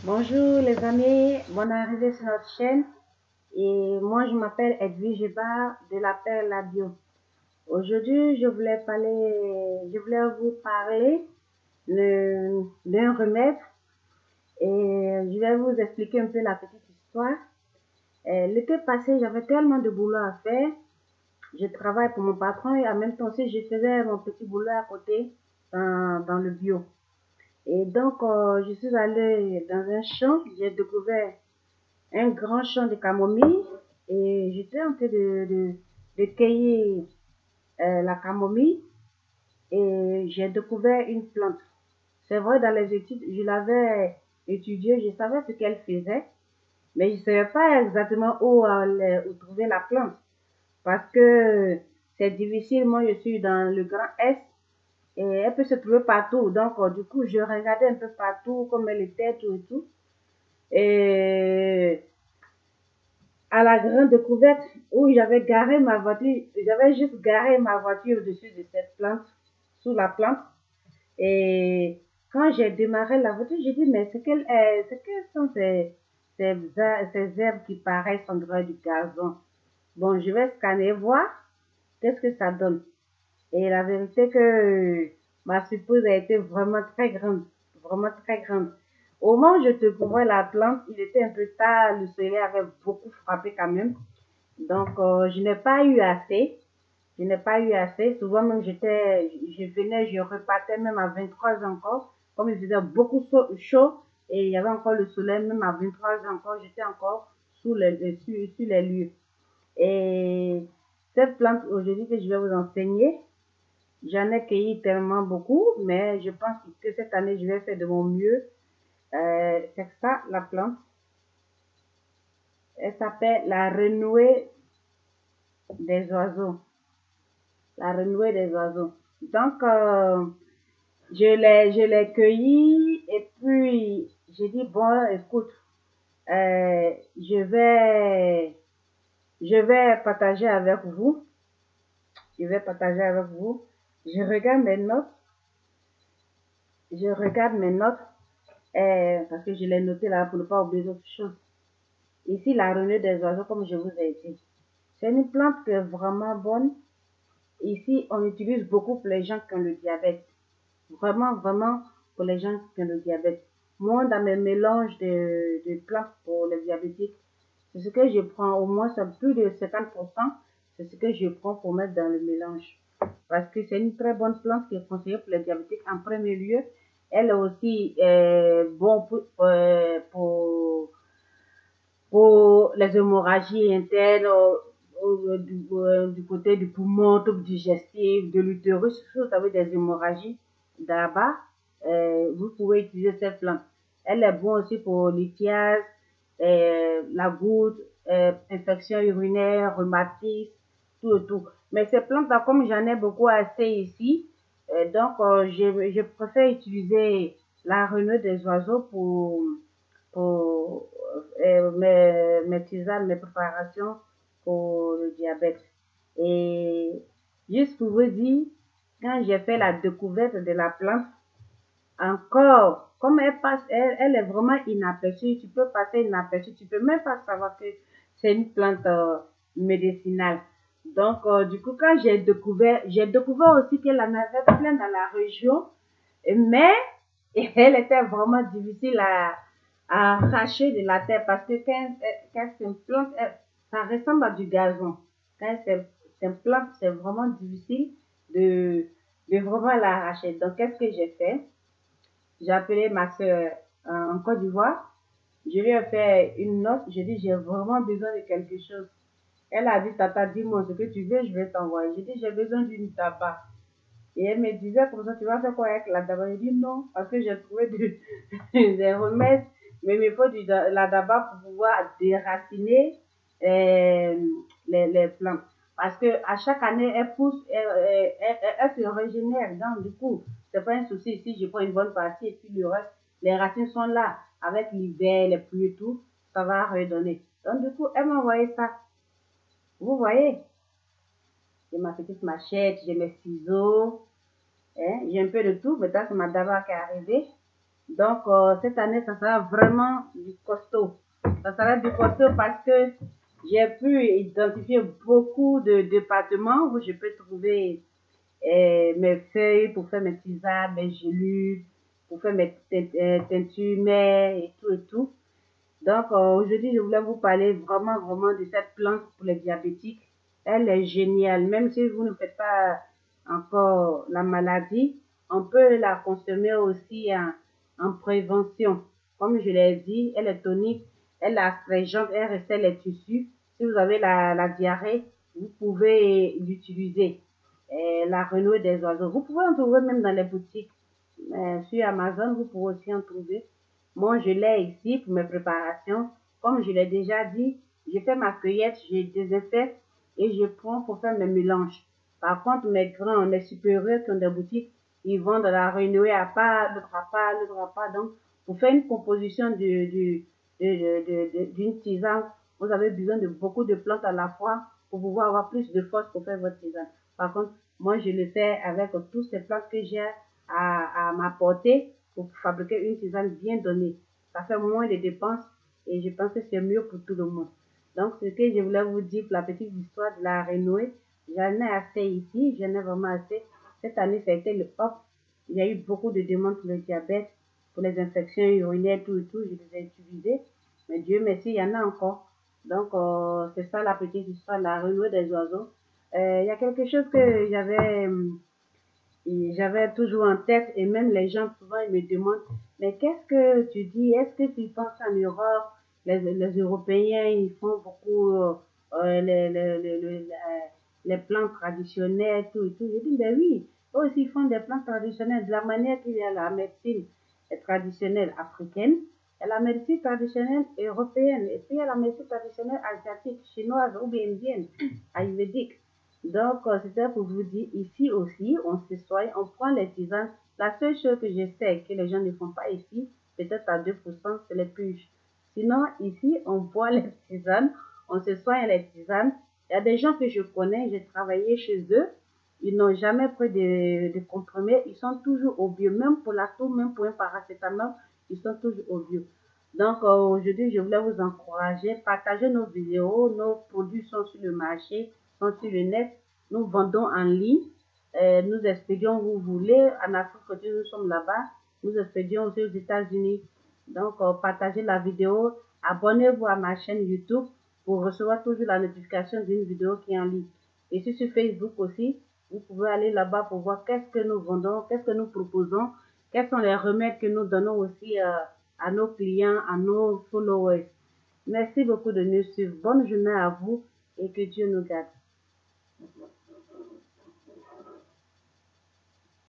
Bonjour les amis, bonne arrivée sur notre chaîne. Et moi je m'appelle Edwige Gebar de la Perle La Bio. Aujourd'hui je voulais vous parler d'un remède et je vais vous expliquer un peu la petite histoire. L'été passé, j'avais tellement de boulot à faire. Je travaille pour mon patron et en même temps aussi je faisais mon petit boulot à côté dans le bio. Et donc, je suis allée dans un champ, j'ai découvert un grand champ de camomille et j'étais en train de cueillir la camomille et j'ai découvert une plante. C'est vrai, dans les études, je l'avais étudiée, je savais ce qu'elle faisait, mais je ne savais pas exactement où trouver la plante parce que c'est difficile. Moi, je suis dans le Grand Est et elle peut se trouver partout. Donc, du coup, je regardais un peu partout comme elle était, tout et tout. Et à la grande découverte où j'avais garé ma voiture, j'avais juste garé ma voiture au-dessus de cette plante, sous la plante. Et quand j'ai démarré la voiture, j'ai dit, mais quelles sont ces herbes qui paraissent en droit du gazon? Bon, je vais scanner, voir qu'est-ce que ça donne. Et la vérité que ma surprise a été vraiment très grande. Au moment où je découvrais la plante, il était un peu tard, le soleil avait beaucoup frappé quand même. Donc, je n'ai pas eu assez. Je n'ai pas eu assez. Souvent même, je repartais même à 23 heures encore. Comme il faisait beaucoup chaud et il y avait encore le soleil, même à 23 heures encore, j'étais encore sur les lieux. Et cette plante aujourd'hui que je vais vous enseigner, j'en ai cueilli tellement beaucoup, mais je pense que cette année, je vais faire de mon mieux. C'est ça, la plante. Elle s'appelle la renouée des oiseaux. La renouée des oiseaux. Donc, je l'ai cueilli et puis j'ai dit, bon, écoute, euh, je vais, je vais partager avec vous. Je vais partager avec vous. Je regarde mes notes. Je regarde mes notes parce que je l'ai noté là pour ne pas oublier d'autres choses. Ici, la renouée des oiseaux, comme je vous ai dit, c'est une plante qui est vraiment bonne. Ici, on utilise beaucoup pour les gens qui ont le diabète. Vraiment pour les gens qui ont le diabète. Moi, dans mes mélanges de plantes pour les diabétiques, c'est ce que je prends, au moins c'est plus de 50%, c'est ce que je prends pour mettre dans le mélange. Parce que c'est une très bonne plante qui est conseillée pour les diabétiques en premier lieu. Elle est aussi bon pour les hémorragies internes, du côté du poumon, tube digestif, de l'utérus. Si vous avez des hémorragies là-bas, vous pouvez utiliser cette plante. Elle est bonne aussi pour l'ithiase, la goutte, infection urinaire, rhumatisme, tout et tout. Mais ces plantes-là, comme j'en ai beaucoup assez ici, donc je préfère utiliser la renouée des oiseaux pour mes tisanes, mes préparations pour le diabète. Et juste pour vous dire, quand j'ai fait la découverte de la plante, encore, comme elle est vraiment inaperçue, tu peux passer inaperçue, tu peux même pas savoir que c'est une plante médicinale. Donc, du coup, quand j'ai découvert aussi qu'elle en avait plein dans la région, mais elle était vraiment difficile à arracher de la terre parce que quand c'est une plante, ça ressemble à du gazon. Quand c'est une plante, c'est vraiment difficile de, de vraiment l'arracher. Donc, qu'est-ce que j'ai fait? J'ai appelé ma soeur en Côte d'Ivoire. Je lui ai fait une note. J'ai dit, j'ai vraiment besoin de quelque chose. Elle a dit, Tata, dis-moi ce que tu veux, je vais t'envoyer. J'ai dit, j'ai besoin d'une tabac. Et elle me disait comme ça, tu vas faire quoi avec la daba? Je dis non, parce que j'ai trouvé des remèdes, mais il me faut la daba pour pouvoir déraciner les plantes. Parce que à chaque année, elle pousse, elle se régénère. Donc, du coup, c'est pas un souci. Si je prends une bonne partie et puis le reste, les racines sont là. Avec l'hiver, les pluies et tout, ça va redonner. Donc, du coup, elle m'a envoyé ça. Vous voyez, j'ai ma petite machette, j'ai mes ciseaux. Hein, j'ai un peu de tout. Maintenant, c'est ma daba qui est arrivée. Donc, cette année, ça sera vraiment du costaud. Ça sera du costaud parce que j'ai pu identifier beaucoup de départements où je peux trouver mes feuilles pour faire mes tisanes, mes gélules, pour faire mes teintures mères et tout et tout. Donc, aujourd'hui, je voulais vous parler vraiment de cette plante pour les diabétiques. Elle est géniale. Même si vous ne faites pas encore la maladie, on peut la consommer aussi en prévention. Comme je l'ai dit, elle est tonique, elle est astringente, elle resserre les tissus. Si vous avez la diarrhée, vous pouvez l'utiliser. La renouée des oiseaux. Vous pouvez en trouver même dans les boutiques. Sur Amazon, vous pouvez aussi en trouver. Moi, je l'ai ici pour mes préparations. Comme je l'ai déjà dit, je fais ma cueillette, je désinfecte et je prends pour faire mes mélanges. Par contre, mes grands, mes supérieurs qui ont des boutiques, ils vendent la renouée à part, l'autre à part, l'autre à part. Donc, pour faire une composition d'une tisane, vous avez besoin de beaucoup de plantes à la fois pour pouvoir avoir plus de force pour faire votre tisane. Par contre, moi, je le fais avec toutes ces plantes que j'ai à m'apporter pour fabriquer une tisane bien donnée. Ça fait moins de dépenses et je pense que c'est mieux pour tout le monde. Donc, ce que je voulais vous dire pour la petite histoire de la renouée, j'en ai assez ici, j'en ai vraiment assez. Cette année, ça a été le hop. Il y a eu beaucoup de demandes pour le diabète, pour les infections urinaires, tout et tout. Je les ai utilisées. Mais Dieu merci, il y en a encore. Donc, c'est ça la petite histoire de la renouée des oiseaux. Il y a quelque chose que j'avais toujours en tête et même les gens souvent ils me demandent, mais qu'est-ce que tu dis? Est-ce que tu penses en Europe, les Européens, ils font beaucoup les plans traditionnels, tout et tout. Je dis, ben oui, eux aussi ils font des plans traditionnels de la manière qu'il y a la médecine traditionnelle africaine et la médecine traditionnelle européenne. Et puis il y a la médecine traditionnelle asiatique, chinoise ou bien indienne, ayurvédique. Donc, c'était pour vous dire, ici aussi, on se soigne, on prend les tisanes. La seule chose que je sais que les gens ne font pas ici, peut-être à 2%, c'est les purges. Sinon, ici, on boit les tisanes, on se soigne les tisanes. Il y a des gens que je connais, j'ai travaillé chez eux, ils n'ont jamais pris de comprimés, ils sont toujours au bio, même pour la toux, même pour un paracétamol, ils sont toujours au bio. Donc, aujourd'hui, je voulais vous encourager, partagez nos vidéos, nos produits sont sur le marché, sont sur le net, nous vendons en ligne, nous expédions où vous voulez, en Afrique, nous sommes là-bas, nous expédions aussi aux États-Unis. Donc, partagez la vidéo, abonnez-vous à ma chaîne YouTube pour recevoir toujours la notification d'une vidéo qui est en ligne. Et sur Facebook aussi, vous pouvez aller là-bas pour voir qu'est-ce que nous vendons, qu'est-ce que nous proposons, quels sont les remèdes que nous donnons aussi à nos clients, à nos followers. Merci beaucoup de nous suivre. Bonne journée à vous et que Dieu nous garde.